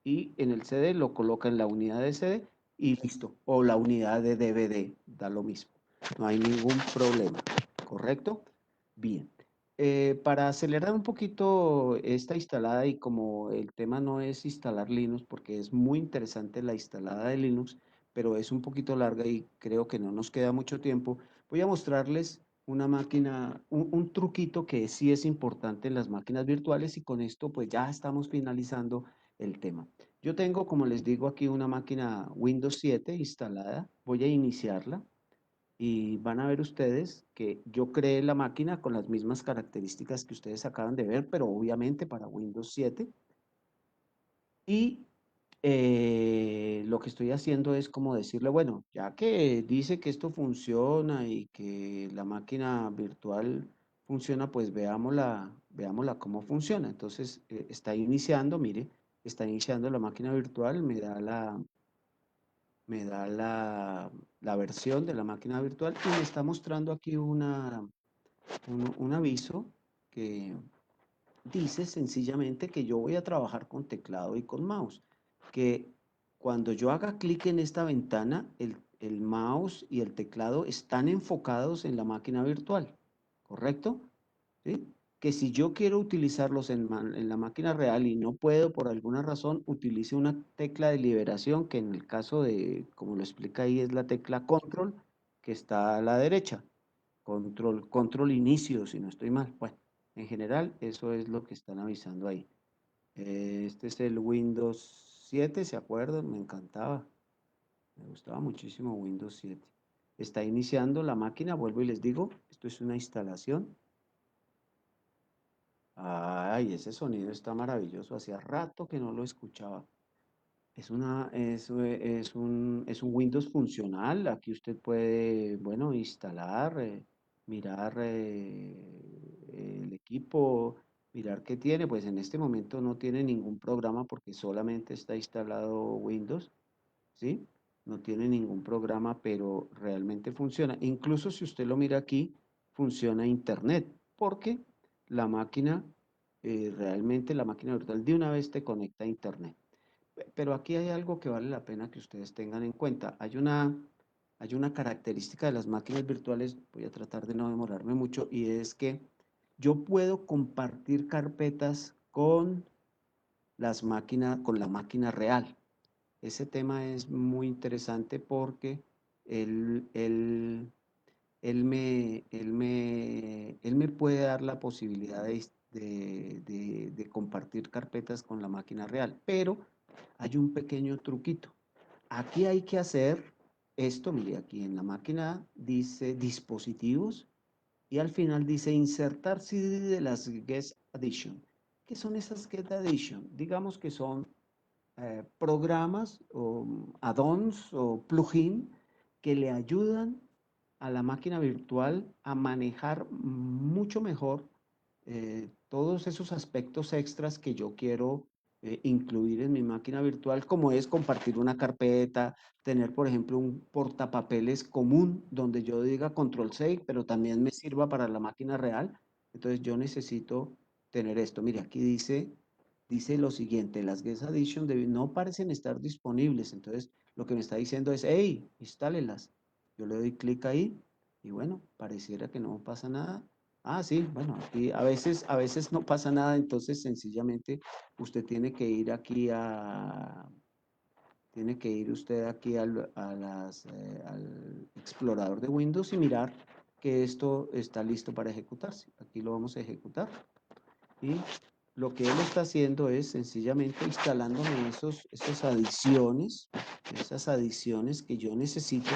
y en el CD lo coloca en la unidad de CD y listo. O la unidad de DVD, da lo mismo. No hay ningún problema, ¿correcto? Bien. Para acelerar un poquito esta instalada y como el tema no es instalar Linux, porque es muy interesante la instalada de Linux, pero es un poquito larga y creo que no nos queda mucho tiempo, voy a mostrarles una máquina, un truquito que sí es importante en las máquinas virtuales y con esto pues ya estamos finalizando el tema. Yo tengo, como les digo, aquí una máquina Windows 7 instalada, voy a iniciarla y van a ver ustedes que yo creé la máquina con las mismas características que ustedes acaban de ver, pero obviamente para Windows 7. Y lo que estoy haciendo es como decirle, bueno, ya que dice que esto funciona y que la máquina virtual funciona, pues veámosla cómo funciona. Entonces está iniciando, mire, está iniciando la máquina virtual, me da la versión de la máquina virtual y me está mostrando aquí un aviso que dice sencillamente que yo voy a trabajar con teclado y con mouse, que cuando yo haga clic en esta ventana, el mouse y el teclado están enfocados en la máquina virtual, ¿correcto? ¿Sí? Que si yo quiero utilizarlos en la máquina real y no puedo por alguna razón, utilice una tecla de liberación, que en el caso de, como lo explica ahí, es la tecla control, que está a la derecha. Control inicio, si no estoy mal. Bueno, en general, eso es lo que están avisando ahí. Este es el Windows 7, ¿se acuerdan? Me encantaba. Me gustaba muchísimo Windows 7. Está iniciando la máquina, vuelvo y les digo, esto es una instalación. Ay, ese sonido está maravilloso. Hacía rato que no lo escuchaba. Es un Windows funcional. Aquí usted puede, bueno, instalar, mirar el equipo, mirar qué tiene. Pues en este momento no tiene ningún programa porque solamente está instalado Windows, ¿sí? no tiene ningún programa, pero realmente funciona. Incluso si usted lo mira aquí, funciona Internet, porque la máquina, realmente la máquina virtual de una vez te conecta a Internet. Pero aquí hay algo que vale la pena que ustedes tengan en cuenta. Hay una característica de las máquinas virtuales, voy a tratar de no demorarme mucho, y es que yo puedo compartir carpetas con la máquina real. Ese tema es muy interesante porque él, él, él me puede dar la posibilidad de compartir carpetas con la máquina real, pero hay un pequeño truquito. Aquí hay que hacer esto, mire, aquí en la máquina dice dispositivos y al final dice insertar CD de las Guest Addition. ¿Qué son esas Guest Addition? Digamos que son programas o add-ons o plugin que le ayudan a la máquina virtual a manejar mucho mejor todos esos aspectos extras que yo quiero incluir en mi máquina virtual, como es compartir una carpeta, tener, por ejemplo, un portapapeles común donde yo diga control C, pero también me sirva para la máquina real. Entonces yo necesito tener esto. Mire, aquí dice lo siguiente, las Guest Addition no parecen estar disponibles. Entonces lo que me está diciendo es, hey, instálelas. Yo le doy clic ahí y bueno, pareciera que no pasa nada. Ah, sí, bueno, aquí a veces no pasa nada, entonces sencillamente usted tiene que ir usted aquí al explorador de Windows y mirar que esto está listo para ejecutarse. Aquí lo vamos a ejecutar y lo que él está haciendo es sencillamente instalándome esas adiciones que yo necesito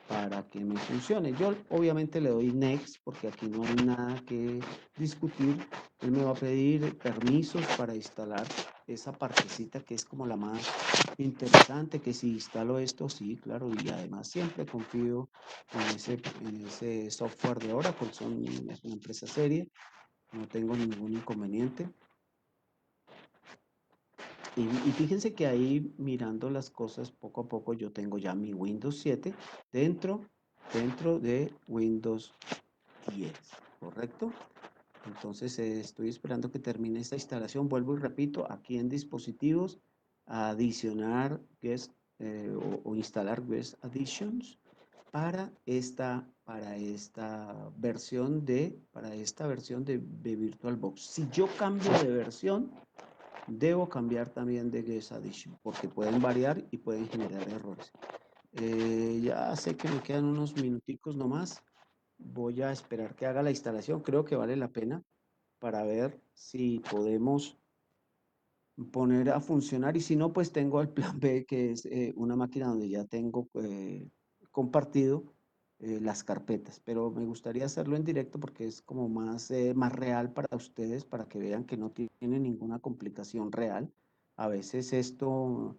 para que me funcione. Yo obviamente le doy next porque aquí no hay nada que discutir. Él me va a pedir permisos para instalar esa partecita que es como la más interesante, que si instalo esto, sí, claro, y además siempre confío en ese software de Oracle, es una empresa seria, no tengo ningún inconveniente. Y fíjense que ahí mirando las cosas poco a poco yo tengo ya mi Windows 7 dentro de Windows 10, ¿correcto? Entonces estoy esperando que termine esta instalación. Vuelvo y repito, aquí en dispositivos, adicionar o instalar Guest Additions para esta versión de VirtualBox. Si yo cambio de versión, debo cambiar también de Guest Addition, porque pueden variar y pueden generar errores. Ya sé que me quedan unos minuticos nomás. Voy a esperar que haga la instalación. Creo que vale la pena para ver si podemos poner a funcionar y si no, pues tengo el plan B, que es una máquina donde ya tengo compartido las carpetas, pero me gustaría hacerlo en directo porque es como más real para ustedes, para que vean que no tiene ninguna complicación real. A veces esto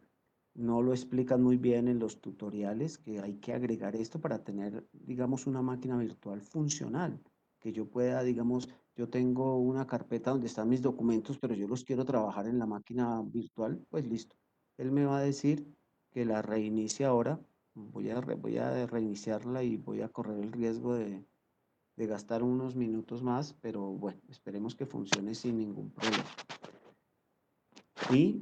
no lo explican muy bien en los tutoriales, que hay que agregar esto para tener, digamos, una máquina virtual funcional, que yo pueda, digamos, yo tengo una carpeta donde están mis documentos, pero yo los quiero trabajar en la máquina virtual, pues listo. Él me va a decir que la reinicie ahora. Voy a reiniciarla y voy a correr el riesgo de gastar unos minutos más, pero bueno, esperemos que funcione sin ningún problema. Y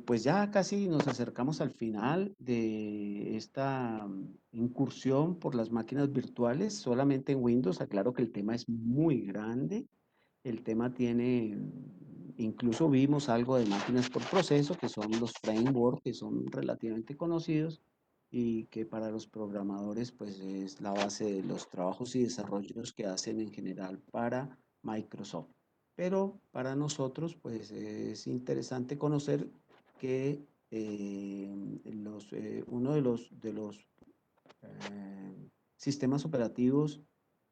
pues ya casi nos acercamos al final de esta incursión por las máquinas virtuales, solamente en Windows. Aclaro que el tema es muy grande. El tema tiene, incluso vimos algo de máquinas por proceso, que son los frameworks, que son relativamente conocidos y que para los programadores pues es la base de los trabajos y desarrollos que hacen en general para Microsoft. Pero para nosotros pues es interesante conocer que uno de los sistemas operativos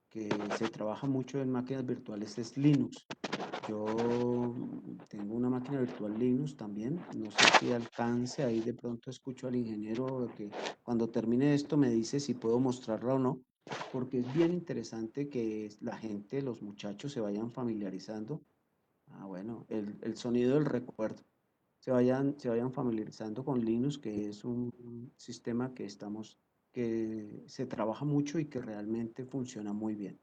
que se trabaja mucho en máquinas virtuales es Linux. Yo tengo una máquina virtual Linux también. No sé si alcance, ahí de pronto escucho al ingeniero que cuando termine esto me dice si puedo mostrarla o no, porque es bien interesante que la gente, los muchachos se vayan familiarizando. Ah, bueno, el sonido del recuerdo. se vayan familiarizando con Linux, que es un sistema que se trabaja mucho y que realmente funciona muy bien.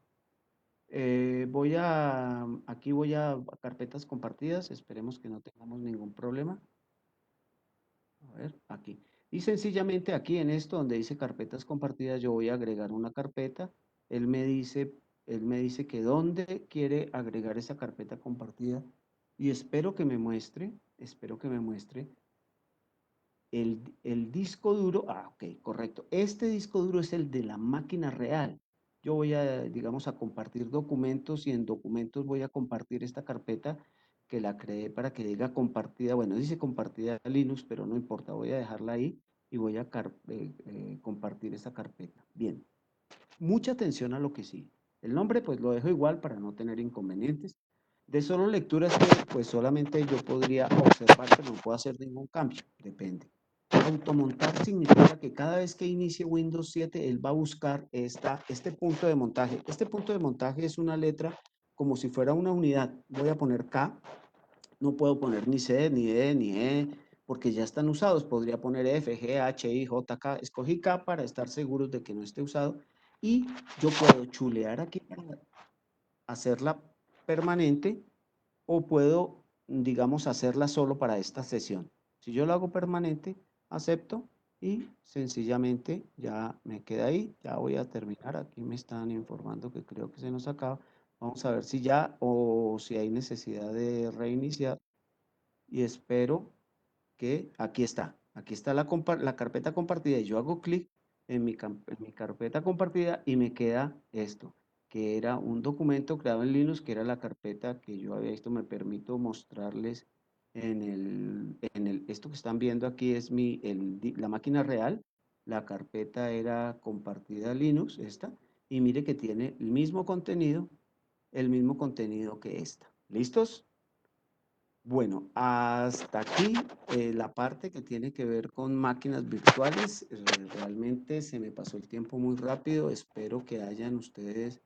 Aquí voy a carpetas compartidas, esperemos que no tengamos ningún problema. A ver, aquí. Y sencillamente aquí en esto donde dice carpetas compartidas, yo voy a agregar una carpeta. Él me dice, él me dice que dónde quiere agregar esa carpeta compartida y espero que me muestre el disco duro. Ah, ok, correcto. Este disco duro es el de la máquina real. Yo voy a, digamos, a compartir documentos y en documentos voy a compartir esta carpeta que la creé para que diga compartida. Bueno, dice compartida Linux, pero no importa, voy a dejarla ahí y voy a compartir esta carpeta. Bien, mucha atención a lo que sigue. El nombre pues lo dejo igual para no tener inconvenientes. De solo lectura es que pues solamente yo podría observar, pero no puedo hacer ningún cambio, depende. Automontar significa que cada vez que inicie Windows 7, él va a buscar este punto de montaje. Este punto de montaje es una letra como si fuera una unidad. Voy a poner K, no puedo poner ni C, ni D, ni E, porque ya están usados. Podría poner F, G, H, I, J, K. Escogí K para estar seguros de que no esté usado. Y yo puedo chulear aquí para hacerla permanente o puedo, digamos, hacerla solo para esta sesión. Si yo lo hago permanente, acepto y sencillamente ya me queda ahí. Ya voy a terminar. Aquí me están informando que creo que se nos acaba. Vamos a ver si ya o si hay necesidad de reiniciar y espero que aquí está la carpeta compartida y yo hago clic en mi carpeta compartida y me queda esto, que era un documento creado en Linux, que era la carpeta que yo había visto. Me permito mostrarles esto que están viendo aquí es la máquina real, la carpeta era compartida Linux, esta, y mire que tiene el mismo contenido que esta. ¿Listos? Bueno, hasta aquí la parte que tiene que ver con máquinas virtuales. Realmente se me pasó el tiempo muy rápido. Espero que hayan ustedes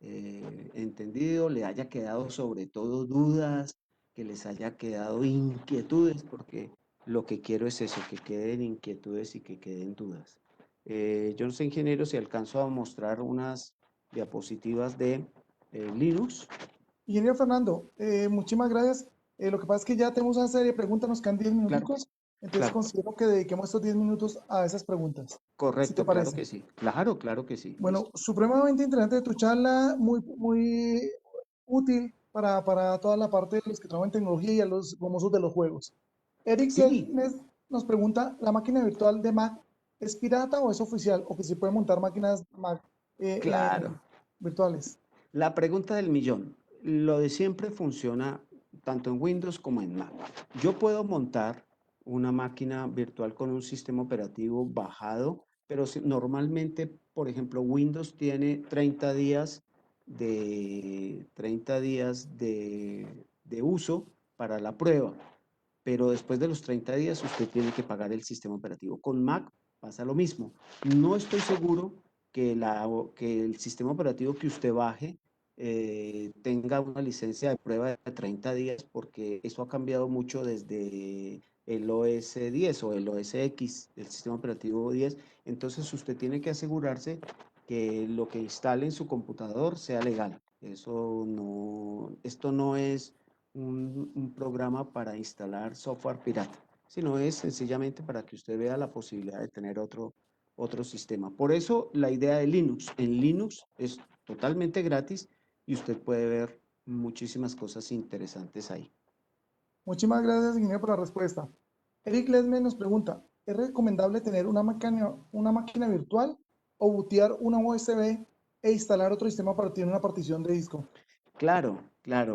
entendido, le haya quedado sobre todo dudas, que les haya quedado inquietudes, porque lo que quiero es eso, que queden inquietudes y que queden dudas. Yo no sé, ingeniero, si alcanzo a mostrar unas diapositivas de Linux. Ingeniero Fernando, muchísimas gracias. Lo que pasa es que ya tenemos una serie de preguntas, nos quedan 10 Claro, minuticos, entonces claro. considero que dediquemos estos 10 minutos a esas preguntas, si te Correcto, claro parece. que sí. Claro que sí. Bueno, Listo. supremamente interesante tu charla, muy útil para toda la parte de los que trabajan en tecnología y a los famosos de los juegos. Eric Sí, nos pregunta, ¿la máquina virtual de Mac es pirata o es oficial? ¿O que se puede montar máquinas Mac claro. virtuales? La pregunta del millón. Lo de siempre funciona tanto en Windows como en Mac. Yo puedo montar una máquina virtual con un sistema operativo bajado, pero normalmente, por ejemplo, Windows tiene 30 días de uso para la prueba, pero después de los 30 días usted tiene que pagar el sistema operativo. Con Mac pasa lo mismo. No estoy seguro que el sistema operativo que usted baje tenga una licencia de prueba de 30 días, porque eso ha cambiado mucho desde el OS 10 o el OS X, el sistema operativo 10. Entonces usted tiene que asegurarse que lo que instale en su computador sea legal. Esto no es un programa para instalar software pirata, sino es sencillamente para que usted vea la posibilidad de tener otro sistema. Por eso la idea de Linux. En Linux es totalmente gratis y usted puede ver muchísimas cosas interesantes ahí. Muchísimas gracias, ingeniero, por la respuesta. Eric Lesme nos pregunta, ¿es recomendable tener una máquina virtual o bootear una USB e instalar otro sistema para tener una partición de disco? Claro,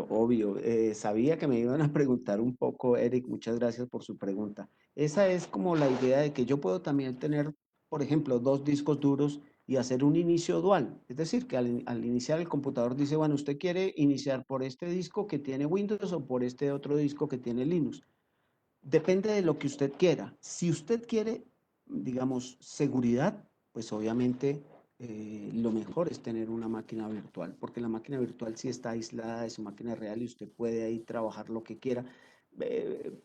obvio. Sabía que me iban a preguntar un poco, Eric. Muchas gracias por su pregunta. Esa es como la idea de que yo puedo también tener, por ejemplo, dos discos duros y hacer un inicio dual. Es decir, que al iniciar el computador dice, bueno, usted quiere iniciar por este disco que tiene Windows o por este otro disco que tiene Linux. Depende de lo que usted quiera. Si usted quiere, digamos, seguridad, pues obviamente lo mejor es tener una máquina virtual, porque la máquina virtual sí está aislada de su máquina real y usted puede ahí trabajar lo que quiera.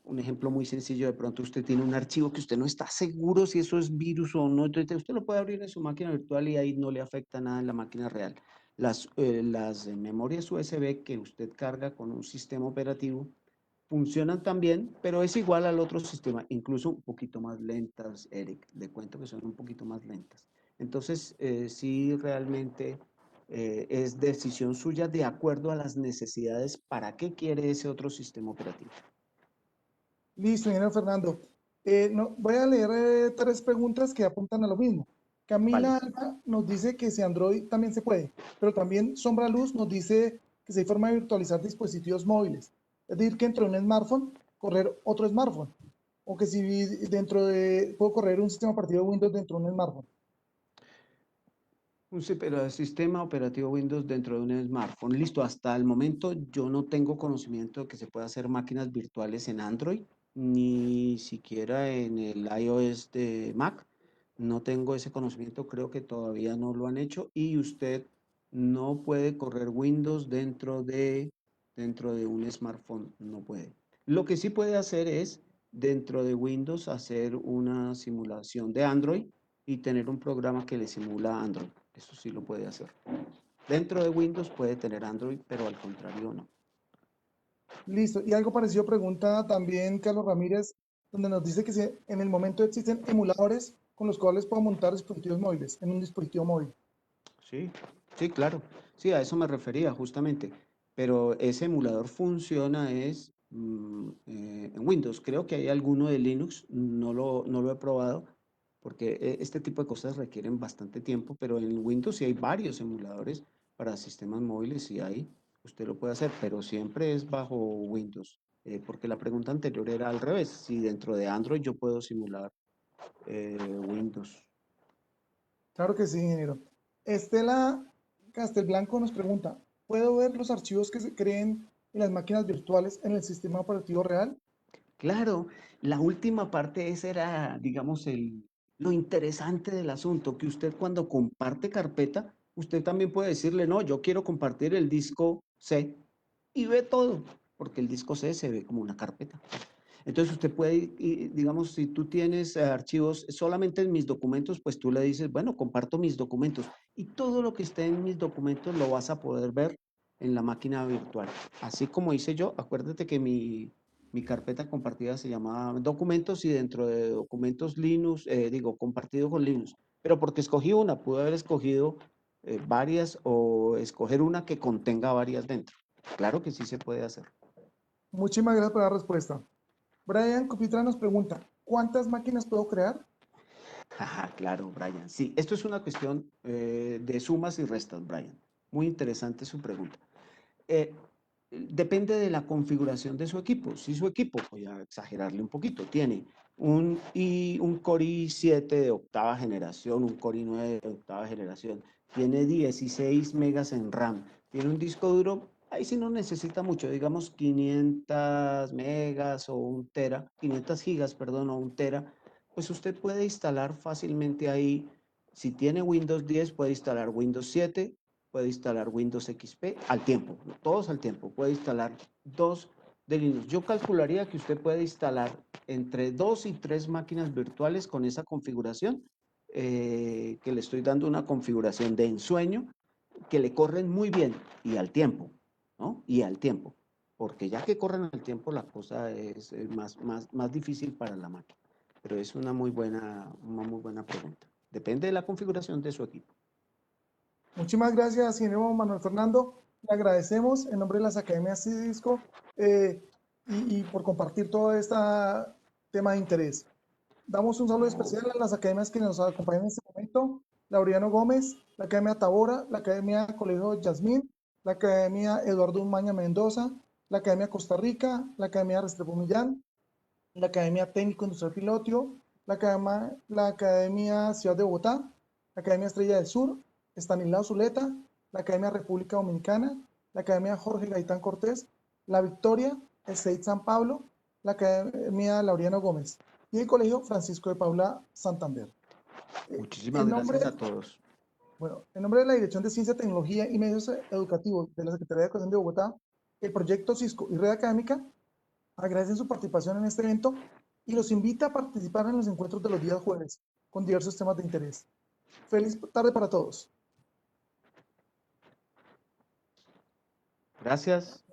un ejemplo muy sencillo, de pronto usted tiene un archivo que usted no está seguro si eso es virus o no, entonces usted lo puede abrir en su máquina virtual y ahí no le afecta nada en la máquina real. Las memorias USB que usted carga con un sistema operativo funcionan también, pero es igual al otro sistema, incluso un poquito más lentas, Eric, le cuento que son un poquito más lentas. Entonces, sí, realmente es decisión suya de acuerdo a las necesidades, para qué quiere ese otro sistema operativo. Listo, ingeniero Fernando. Voy a leer tres preguntas que apuntan a lo mismo. Vale. Camila Alba nos dice que si Android también se puede, pero también Sombra Luz nos dice que si hay forma de virtualizar dispositivos móviles. Es decir, que entre un smartphone, correr otro smartphone. O que si puedo correr un sistema operativo Windows dentro de un smartphone. Un sistema operativo Windows dentro de un smartphone. Listo, hasta el momento yo no tengo conocimiento de que se pueda hacer máquinas virtuales en Android, ni siquiera en el iOS de Mac. No tengo ese conocimiento, creo que todavía no lo han hecho y usted no puede correr Windows dentro de un smartphone, no puede. Lo que sí puede hacer es dentro de Windows hacer una simulación de Android y tener un programa que le simula Android. Eso sí lo puede hacer. Dentro de Windows puede tener Android, pero al contrario no. Listo. Y algo parecido pregunta también Carlos Ramírez, donde nos dice que si en el momento existen emuladores con los cuales puedo montar dispositivos móviles en un dispositivo móvil. Sí, sí, claro. Sí, a eso me refería justamente. Pero ese emulador funciona en Windows. Creo que hay alguno de Linux, no lo he probado, porque este tipo de cosas requieren bastante tiempo, pero en Windows sí hay varios emuladores para sistemas móviles y ahí usted lo puede hacer, pero siempre es bajo Windows. Porque la pregunta anterior era al revés, si dentro de Android yo puedo simular Windows. Claro que sí, ingeniero. Estela Castelblanco nos pregunta, ¿puedo ver los archivos que se creen en las máquinas virtuales en el sistema operativo real? Claro, la última parte, esa era, digamos, lo interesante del asunto, que usted cuando comparte carpeta, usted también puede decirle, no, yo quiero compartir el disco C y ve todo, porque el disco C se ve como una carpeta. Entonces usted puede, digamos, si tú tienes archivos solamente en mis documentos, pues tú le dices, bueno, comparto mis documentos y todo lo que esté en mis documentos lo vas a poder ver en la máquina virtual. Así como hice yo, acuérdate que mi carpeta compartida se llamaba documentos y dentro de documentos Linux, digo, compartido con Linux, pero porque escogí una, pude haber escogido varias o escoger una que contenga varias dentro. Claro que sí se puede hacer. Muchísimas gracias por la respuesta. Brian Copitra nos pregunta, ¿cuántas máquinas puedo crear? Ajá, claro, Brian. Sí, esto es una cuestión de sumas y restas, Brian. Muy interesante su pregunta. Eh, Depende de la configuración de su equipo. Si su equipo, voy a exagerarle un poquito, tiene un Core i7 de octava generación, un Core i9 de octava generación, tiene 16 megas en RAM, tiene un disco duro, ahí sí no necesita mucho, digamos 500 megas o un tera, 500 gigas, perdón, o un tera, pues usted puede instalar fácilmente ahí. Si tiene Windows 10, puede instalar Windows 7, puede instalar Windows XP al tiempo, todos al tiempo, puede instalar dos de Linux. Yo calcularía que usted puede instalar entre 2 y 3 máquinas virtuales con esa configuración, que le estoy dando una configuración de ensueño, que le corren muy bien y al tiempo, ¿no? Y al tiempo, porque ya que corren al tiempo la cosa es más difícil para la máquina. Pero es una muy buena pregunta. Depende de la configuración de su equipo. Muchísimas gracias, ingeniero Manuel Fernando. Le agradecemos en nombre de las academias Cisco y por compartir todo este tema de interés. Damos un saludo especial a las academias que nos acompañan en este momento, Laureano Gómez, la Academia Tabora, la Academia Colegio Yasmín, la Academia Eduardo Umaña Mendoza, la Academia Costa Rica, la Academia Restrepo Millán, la Academia Técnico Industrial Pilotio, la Academia Ciudad de Bogotá, la Academia Estrella del Sur, Estanislao Zuleta, la Academia República Dominicana, la Academia Jorge Gaitán Cortés, la Victoria, el CEIT San Pablo, la Academia Laureano Gómez y el Colegio Francisco de Paula Santander. Muchísimas En nombre, gracias a todos. bueno, en nombre de la Dirección de Ciencia, Tecnología y Medios Educativos de la Secretaría de Educación de Bogotá, el proyecto Cisco y Red Académica, agradece su participación en este evento y los invita a participar en los encuentros de los días jueves con diversos temas de interés. Feliz tarde para todos. Gracias.